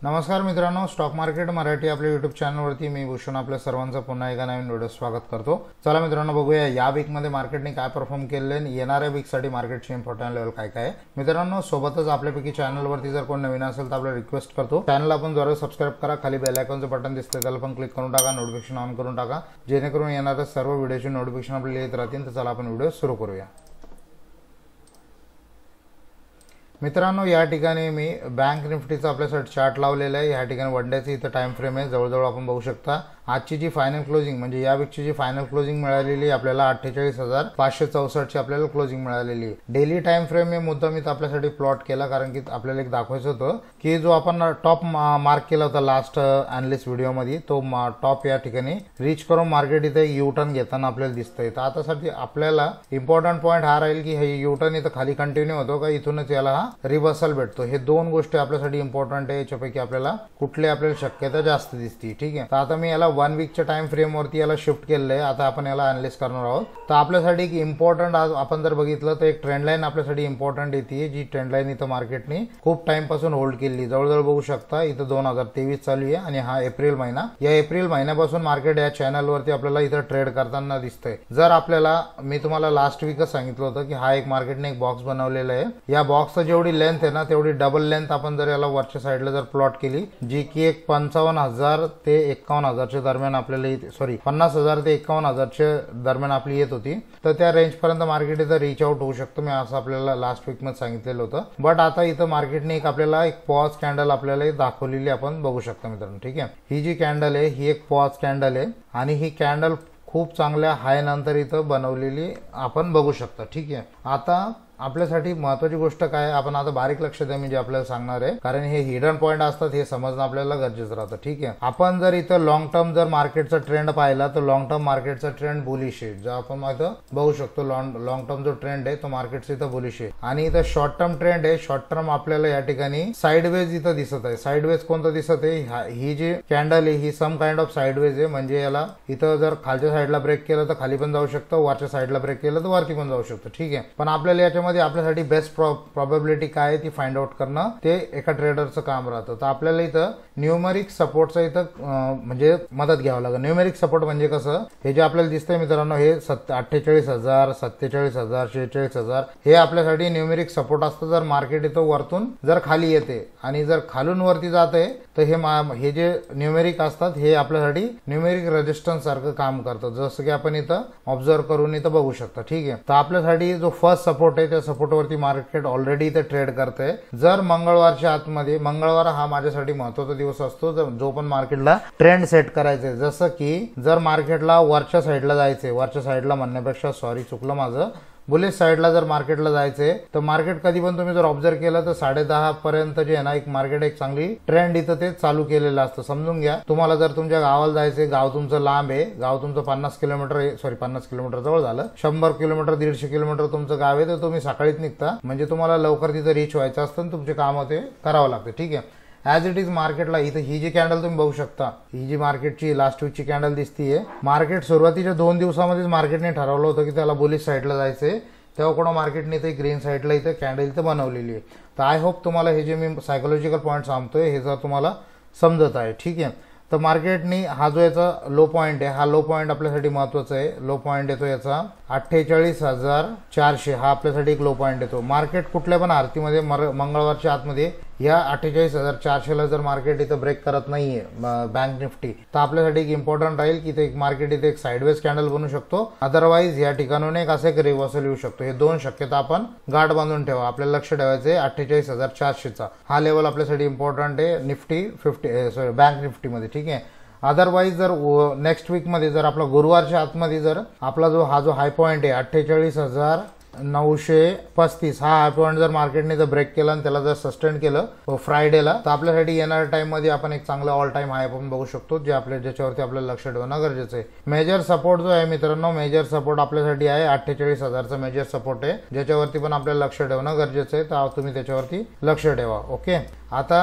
नमस्कार मित्रांनो, stock market Marathi आपल्या यूट्यूब चॅनलवरती मी भूषण आपल्या सर्वांचं पुन्हा एका नवीन व्हिडिओ स्वागत करतो। चला मित्रांनो, बघूया या वीकमध्ये मार्केटने काय परफॉर्म केले आणि येणाऱ्या वीकसाठी मार्केटचे इम्पॉर्टंट लेवल काय काय आहे। मित्रांनो, सोबतच आपल्यापैकी चॅनलवरती जर कोण नवीन असेल तर आपल्याला रिक्वेस्ट करतो, चॅनलला आपण जरूर सबस्क्राइब करा। खाली बेल आयकॉनचं बटन दिसतंय त्याला पण क्लिक करून टाका, नोटिफिकेशन ऑन करून टाका, जेणेकरून येणाऱ्या सर्व व्हिडिओची नोटिफिकेशन आपल्याला येत राहतील। तर चला आपण व्हिडिओ सुरू करूया। मित्रांनो, या ठिकाणी मी बँक निफ्टीचा आपल्यासाठी चार्ट लावलेला आहे। या ठिकाणी वन डेची इथं टाइम फ्रेम आहे, जवळजवळ आपण बघू शकता आजची जी फायनल क्लोजिंग म्हणजे या वीकची जी फायनल क्लोजिंग मिळालेली आपल्याला 48,564 ची आपल्याला क्लोजिंग मिळालेली। डेली टाइम फ्रेम हे मुद्दा मी आपल्यासाठी प्लॉट केला, कारण की आपल्याला एक दाखवायचं होतं की जो आपण टॉप मार्क केला होता लास्ट अॅनालिस्ट व्हिडिओमध्ये, तो टॉप या ठिकाणी रीच करून मार्केट इथे यू टर्न घेताना आपल्याला दिसतंय। तर आता साठी आपल्याला इम्पॉर्टंट पॉईंट हा राहील की हे यू टर्न इथं खाली कंटिन्यू होतो का इथूनच याला हा रिव्हर्सल भेटतो। हे दोन गोष्टी आपल्यासाठी इम्पॉर्टंट आहे। याच्यापैकी आपल्याला कुठली आपल्याला शक्यता जास्त दिसते, ठीक आहे। तर आता मी याला वन वीकच्या टाइम फ्रेम वरती याला शिफ्ट केलेलं आहे। आता आपण याला अॅनालिसिस करणार आहोत। तर आपल्यासाठी एक इम्पॉर्टंट आज आपण जर बघितलं तर एक ट्रेंड लाईन आपल्यासाठी इम्पॉर्टंट येते, जी ट्रेंड लाईन इथं मार्केटने खूप टाइम पासून होल्ड केली। जवळजवळ बघू शकता इथं 2023 चालू आहे आणि हा एप्रिल महिना। या एप्रिल महिन्यापासून मार्केट या चॅनल वरती आपल्याला इथं ट्रेड करताना दिसतंय। जर आपल्याला मी तुम्हाला लास्ट वीकच सांगितलं होतं की हा एक मार्केटने एक बॉक्स बनवलेला आहे। या बॉक्सची जेवढी लेंथ आहे ना तेवढी डबल लेंथ आपण जर याला वरच्या साईडला जर प्लॉट केली, जी की एक 55,000 ते 51,000च्या दरम्यान आपल्याला सॉरी 50,000 ते 51,000च्या दरम्यान आपली येत होती, तर त्या रेंज पर्यंत मार्केट इथं रीच आउट होऊ शकतो। मी असं आपल्याला लास्ट वीक मध्ये सांगितलेलं होतं। बट आता इथं मार्केटने एक आपल्याला एक पॉज कॅन्डल आपल्याला दाखवलेली आपण बघू शकता मित्रांनो, ठीक आहे। ही जी कॅन्डल आहे ही एक पॉज कॅन्डल आहे आणि ही कॅन्डल खूप चांगल्या हाय नंतर इथं बनवलेली आपण बघू शकता, ठीक आहे। आता आपल्यासाठी महत्वाची गोष्ट काय, आपण आता बारीक लक्ष द्या मी जे आपल्याला सांगणार आहे, कारण हे हिडन पॉइंट असतात हे समजणं आपल्याला गरजेचं राहतं, ठीक आहे। आपण जर इथं लॉंग टर्म जर मार्केटचा ट्रेंड पाहिला तर लॉंग टर्म मार्केटचा ट्रेंड बुलिश आहे, जो आपण इथं बघू शकतो। लॉंग टर्म जो ट्रेंड आहे तो मार्केटचा इथं बुलिश आहे आणि इथं शॉर्ट टर्म ट्रेंड आहे। शॉर्ट टर्म आपल्याला या ठिकाणी साइडवेज इथं दिसत आहे। साइडवेज कोणतं दिसत आहे, ही जी कॅन्डल आहे ही सम काइंड ऑफ साइडवेज आहे, म्हणजे याला इथं जर खालच्या साईडला ब्रेक केलं तर खाली पण जाऊ शकतं, वरच्या साईडला ब्रेक केलं तर वरती पण जाऊ शकतं, ठीक आहे। पण आपल्याला याच्यामध्ये आपल्यासाठी बेस्ट प्रोबॅबिलिटी काय आहे ती फाइंड आउट करणं ते एका ट्रेडरचं काम राहतं। तर आपल्याला इथं न्यूमरिक सपोर्टचं इथं म्हणजे मदत घ्यावं लागेल। न्यूमरिक सपोर्ट म्हणजे कसं, हे जे आपल्याला दिसतंय मित्रांनो, हे 48,000, 47,000, 46,000 हे आपल्यासाठी न्यूमरिक सपोर्ट असतं। जर मार्केट इथं वरतून जर खाली येते आणि जर खालून वरती जाते तर हे जे न्यूमेरिक असतात हे आपल्यासाठी न्यूमेरिक रेजिस्टन्स सारखं काम करतं, जसं की आपण इथं ऑब्झर्व करून इथं बघू शकता, ठीक आहे। तर आपल्यासाठी जो फर्स्ट सपोर्ट आहे त्या सपोर्टवरती मार्केट ऑलरेडी इथे ट्रेड करते। जर मंगळवारच्या आतमध्ये, मंगळवार हा माझ्यासाठी महत्वाचा दिवस असतो जो पण मार्केटला ट्रेंड सेट करायचे, जसं की जर मार्केटला वरच्या साईडला जायचे, वरच्या साईडला म्हणण्यापेक्षा सॉरी चुकलं माझं, बुलिश साईडला जर मार्केटला जायचे तर मार्केट कधी पण तुम्ही जर ऑब्झर्व केलं तर 10:30 पर्यंत जे आहे ना एक मार्केट एक चांगली ट्रेंड इथं ते चालू केलेलं असतं। समजून घ्या, तुम्हाला जर तुमच्या गावाला जायचे, गाव तुमचं लांब आहे, गाव तुमचं 50 किलोमीटर सॉरी 50 किलोमीटर जवळ झालं, 100 किलोमीटर 150 किलोमीटर तुमचं गाव आहे, तर तुम्ही सकाळीच निघता, म्हणजे तुम्हाला लवकर तिथं रीच व्हायचं असतं, तुमचे काम ते करावं लागतं, ठीक आहे। ॲज इट इज मार्केटला इथं ही जी कॅन्डल तुम्ही बघू शकता, ही जी मार्केटची लास्ट वीकची कॅन्डल दिसतीये, मार्केट सुरुवातीच्या 2 दिवसामध्येच मार्केटने ठरवलं होतं की त्याला बुलिश साईडला जायचंय, तेव्हा कोणा मार्केटने ते ग्रीन साईडला इथं कॅन्डल इथं बनवलेली आहे। तर आय होप तुम्हाला हे जे मी सायकोलॉजिकल पॉईंट सांगतोय हे जर तुम्हाला समजत आहे, ठीक आहे। तर मार्केटने हा जो याचा लो पॉईंट आहे, हा लो पॉईंट आपल्यासाठी महत्वाचा आहे। लो पॉईंट येतो याचा 48,400, हा आपल्यासाठी एक लो पॉईंट येतो। मार्केट कुठल्या पण आरतीमध्ये मंगळवारच्या आतमध्ये या 48,400 ला जर मार्केट इथं ब्रेक करत नाहीये बँक निफ्टी, तर आपल्यासाठी एक इम्पॉर्टंट राहील की एक मार्केट इथे एक साइडवेज कॅन्डल बनू शकतो, अदरवाईज या ठिकाणून एक असं एक रिव्हर्सल येऊ शकतो। हे दोन शक्यता आपण गाठ बांधून ठेवा, आपल्याला लक्ष ठेवायचं आहे 48,400 चा हा लेवल आपल्यासाठी इम्पॉर्टंट आहे निफ्टी 50 सॉरी बँक निफ्टी मध्ये, ठीक आहे। अदरवाईज जर नेक्स्ट वीक मध्ये जर आपला गुरुवारच्या आतमध्ये जर आपला हा जो हाय पॉईंट आहे 48,935 हा हाय पॉईंट जर मार्केटने जर ब्रेक केला आणि त्याला जर सस्टेन केलं फ्रायडेला, तर आपल्यासाठी येणाऱ्या टाइम मध्ये आपण एक चांगला ऑल टाइम हाय आपण बघू शकतो, जे ज्याच्यावरती आपल्याला लक्ष ठेवणं गरजेचं आहे। मेजर सपोर्ट जो आहे मित्रांनो, मेजर सपोर्ट आपल्यासाठी आहे 48,000चा मेजर सपोर्ट आहे, ज्याच्यावरती पण आपल्याला लक्ष ठेवणं गरजेचं आहे, तर तुम्ही त्याच्यावरती लक्ष ठेवा, ओके। आता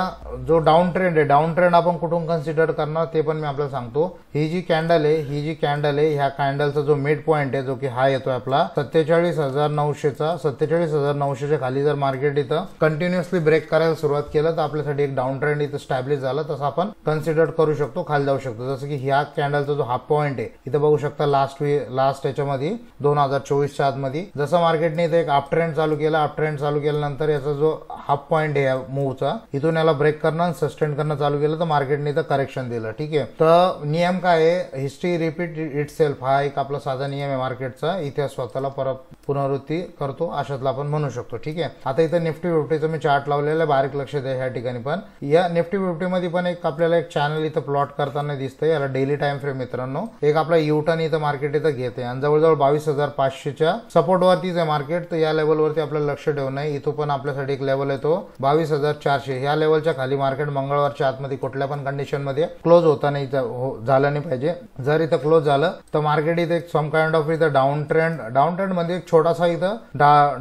जो डाऊन ट्रेंड आहे, डाऊन ट्रेंड आपण कुठून कन्सिडर करणार ते पण मी आपल्याला सांगतो. ही जी कॅन्डल आहे, ह्या कॅन्डलचा जो मिड पॉइंट आहे, जो की हा येतोय आपला 47,900चा, 47,900च्या खाली जर मार्केट इथं कंटिन्युअसली ब्रेक करायला सुरुवात केलं तर आपल्यासाठी एक डाऊन ट्रेंड इथं स्टॅब्लिश झालं तसं आपण कन्सिडर करू शकतो, खाली जाऊ शकतो. जसं की ह्या कॅन्डलचा जो हाफ पॉइंट आहे इथं बघू शकता लास्ट याच्यामध्ये 2024च्या आतमध्ये जसं मार्केटने इथे एक अप ट्रेंड चालू केल्यानंतर याचा जो हाफ पॉइंट आहे मूवचा, इथून याला ब्रेक करणं सस्टेन करणं चालू केलं तर मार्केटने इथं करेक्शन दिलं. ठीक आहे, तर नियम काय आहे, हिस्ट्री रिपीट इट सेल्फ हा एक आपला साधा नियम आहे मार्केटचा. इतिहास स्वतःला पुनरावृत्ती करतो अशातला आपण म्हणू शकतो. ठीक आहे, आता इथं निफ्टी फिफ्टीचा मी चार्ट लावलेला आहे, बारीक लक्ष द्या ह्या ठिकाणी. पण या निफ्टी फिफ्टी मध्ये पण एक आपल्याला एक चॅनल इथं प्लॉट करताना दिसतंय. याला डेली टाइम फ्रेम मित्रांनो, एक आपला युटर्न इथं मार्केट इथं घेते आणि जवळजवळ 22,500च्या सपोर्ट वरतीच आहे मार्केट. तर या लेवलवरती आपल्याला लक्ष ठेवणं आहे. इथं पण आपल्यासाठी एक लेवल आहे तो 22,400. ह्या लेवलच्या खाली मार्केट मंगळवारच्या आतमध्ये कुठल्या पण कंडिशन मध्ये क्लोज होता नाही झालं नाही पाहिजे. जर इथं क्लोज झालं तर मार्केट इथे सम काइंड ऑफ इथं डाऊन ट्रेंड मध्ये एक छोटासा इथं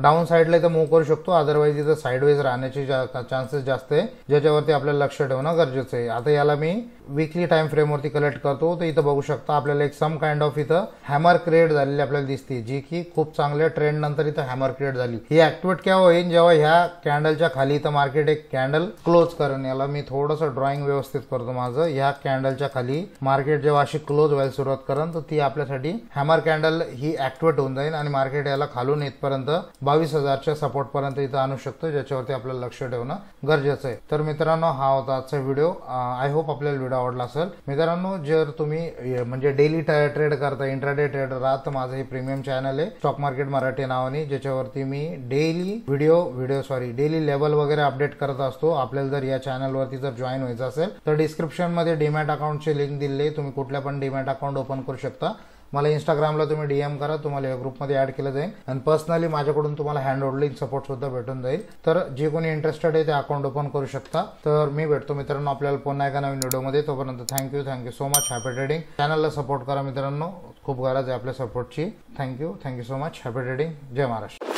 डाऊन साईडला इथं मूव्ह करू शकतो. अदरवाईज इथं साईडवेज राहण्याचे चान्सेस जास्त आहे, ज्याच्यावरती आपल्याला लक्ष ठेवणं गरजेचं आहे. आता याला मी वीकली टाइम फ्रेम वरती कलेक्ट करतो. तर इथं बघू शकता आपल्याला एक सम काइंड ऑफ इथं हॅमर क्रिएट झालेली आपल्याला दिसते, जी की खूप चांगल्या ट्रेंड नंतर इथं हॅमर क्रिएट झाली. ही ऍक्टिवेट केव्हा होईल, जेव्हा ह्या कॅन्डलच्या खाली इथं मार्केट एक कॅन्डल क्लोज करेन. याला मी थोडंसं ड्रॉइंग व्यवस्थित करतो माझं. ह्या कॅन्डलच्या खाली मार्केट जेव्हा अशी क्लोज व्हायला सुरुवात करेन तर ती आपल्यासाठी हॅमर कॅन्डल ही ऍक्टिवेट होऊन जाईल आणि मार्केट याला खालून इथपर्यंत 22,000च्या सपोर्ट पर्यंत इथं आणू शकतो, ज्याच्यावरती आपल्याला लक्ष ठेवणं गरजेचं आहे. तर मित्रांनो, हा होता आजचा व्हिडिओ. आय होप आपल्याला व्हिडिओ आवडला असेल. मित्रांनो, जर तुम्ही म्हणजे डेली ट्रेड करता, इंट्राडे ट्रेडर आहात, तर माझं हे प्रीमियम चॅनल आहे स्टॉक मार्केट मराठी नावाने, ज्याच्यावरती मी डेली लेवल वगैरे अपडेट करत असतो. आपल्याला जर या चॅनलवरती जर जॉईन व्हायचं असेल तर डिस्क्रिप्शन मध्ये डीमॅट अकाउंटची लिंक दिली आहे. तुम्ही कुठल्या पण डीमॅट अकाउंट ओपन करू शकता. मला इंस्टाग्रामला तुम्ही डीएम करा, तुम्हाला या ग्रुपमध्ये ऍड केलं जाईल आणि पर्सनली माझ्याकडून तुम्हाला हँड होल्डिंग सपोर्ट सुद्धा भेटून जाईल. तर जे कोणी इंटरेस्टेड आहे ते अकाउंट ओपन करू शकता. तर मी भेटतो मित्रांनो आपल्याला पुन्हा एका नवीन व्हिडिओमध्ये. तोपर्यंत thank you so much. Happy trading. चॅनलला सपोर्ट करा मित्रांनो, खूप गरज आहे आपल्या सपोर्टची. Thank you so much. Happy trading. जय महाराष्ट्र.